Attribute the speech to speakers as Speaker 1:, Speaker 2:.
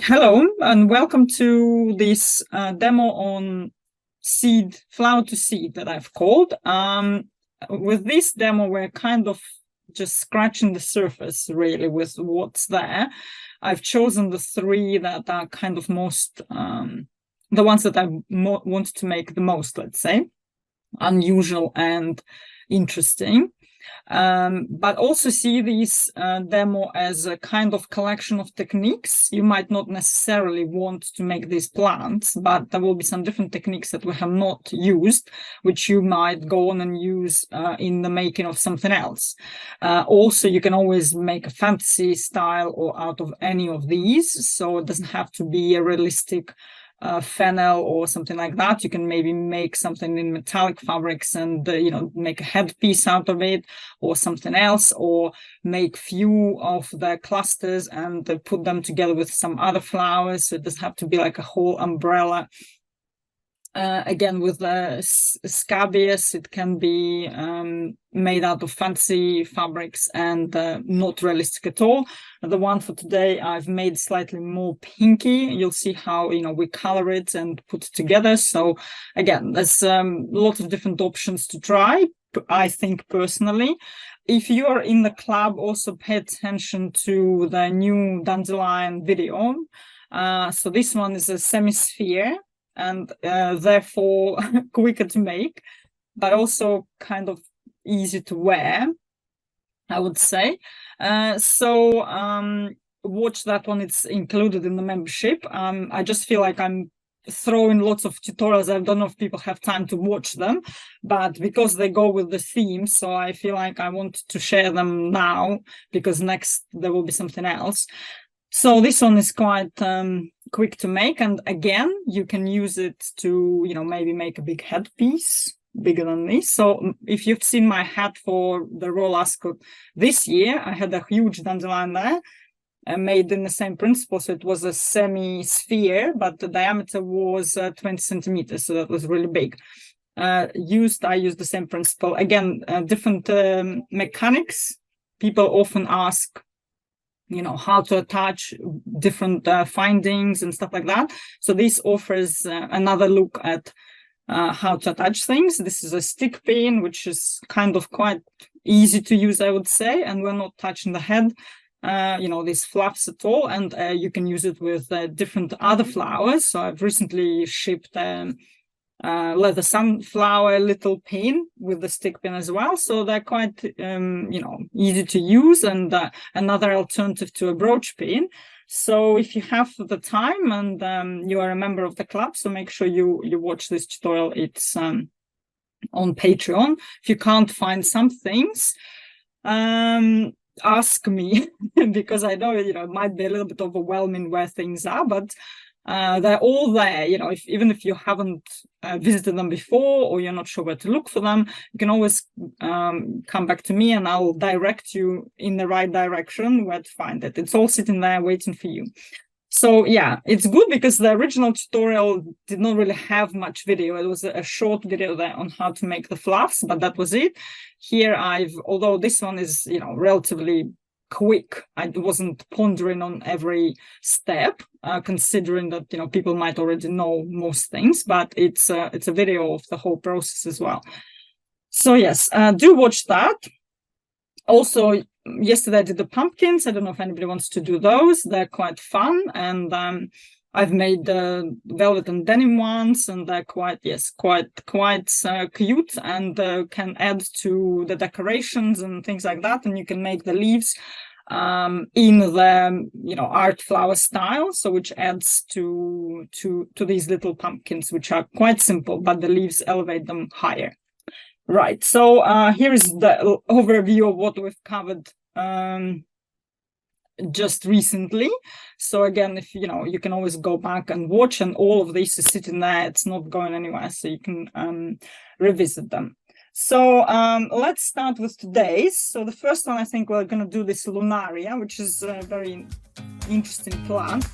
Speaker 1: Hello and welcome to this demo on flower to seed that I've called. With this demo, we're kind of just scratching the surface really with what's there. I've chosen the three that are kind of most, the ones that I want to make the most, let's say, unusual and interesting. But also see this demo as a kind of collection of techniques. You might not necessarily want to make these plants, but there will be some different techniques that we have not used, which you might go on and use in the making of something else. Also, you can always make a fantasy style or out of any of these, so it doesn't have to be a realistic fennel or something like that. You can maybe make something in metallic fabrics and make a headpiece out of it or something else, or make few of the clusters and put them together with some other flowers. So it doesn't have to be like a whole umbrella. Again, with the scabious, it can be made out of fancy fabrics and not realistic at all. The one for today, I've made slightly more pinky. You'll see how we color it and put it together. So again, there's lots of different options to try. I think personally, if you are in the club, also pay attention to the new dandelion video. So this one is a semi-sphere, and therefore quicker to make, but also kind of easy to wear, I would say. So watch that one. It's included in the membership. I just feel like I'm throwing lots of tutorials. I don't know if people have time to watch them, but because they go with the theme, so I feel like I want to share them now, because next there will be something else. So this one is quite quick to make, and again, you can use it to, maybe make a big headpiece bigger than this. So if you've seen my hat for the Royal Ascot this year, I had a huge dandelion there, made in the same principle. So it was a semi-sphere, but the diameter was 20 centimeters, so that was really big. I used the same principle. Again, different mechanics. People often ask, how to attach different findings and stuff like that. So this offers another look at how to attach things. This is a stick pin, which is kind of quite easy to use, I would say, and we're not touching the head, these fluffs at all. And you can use it with different other flowers. So I've recently shipped leather sunflower little pin with the stick pin as well, so they're quite easy to use, and another alternative to a brooch pin. So if you have the time and you are a member of the club, so make sure you watch this tutorial. It's on Patreon. If you can't find some things, ask me because I know it might be a little bit overwhelming where things are, but they're all there. Even if you haven't visited them before, or you're not sure where to look for them, you can always come back to me and I'll direct you in the right direction where to find it. It's all sitting there waiting for you. So yeah, it's good because the original tutorial did not really have much video. It was a short video there on how to make the fluffs, but that was it. Here although this one is relatively quick, I wasn't pondering on every step, considering that people might already know most things, but it's a video of the whole process as well. So yes, do watch that. Also, yesterday I did the pumpkins. I don't know if anybody wants to do those. They're quite fun, and I've made the velvet and denim ones, and they're quite cute, and can add to the decorations and things like that. And you can make the leaves in the art flower style, so which adds to these little pumpkins, which are quite simple, but the leaves elevate them higher. Right. So here is the overview of what we've covered just recently. So again, if you can always go back and watch, and all of this is sitting there, it's not going anywhere, so you can revisit them. So let's start with today's. So the first one, I think we're going to do this Lunaria, which is a very interesting plant.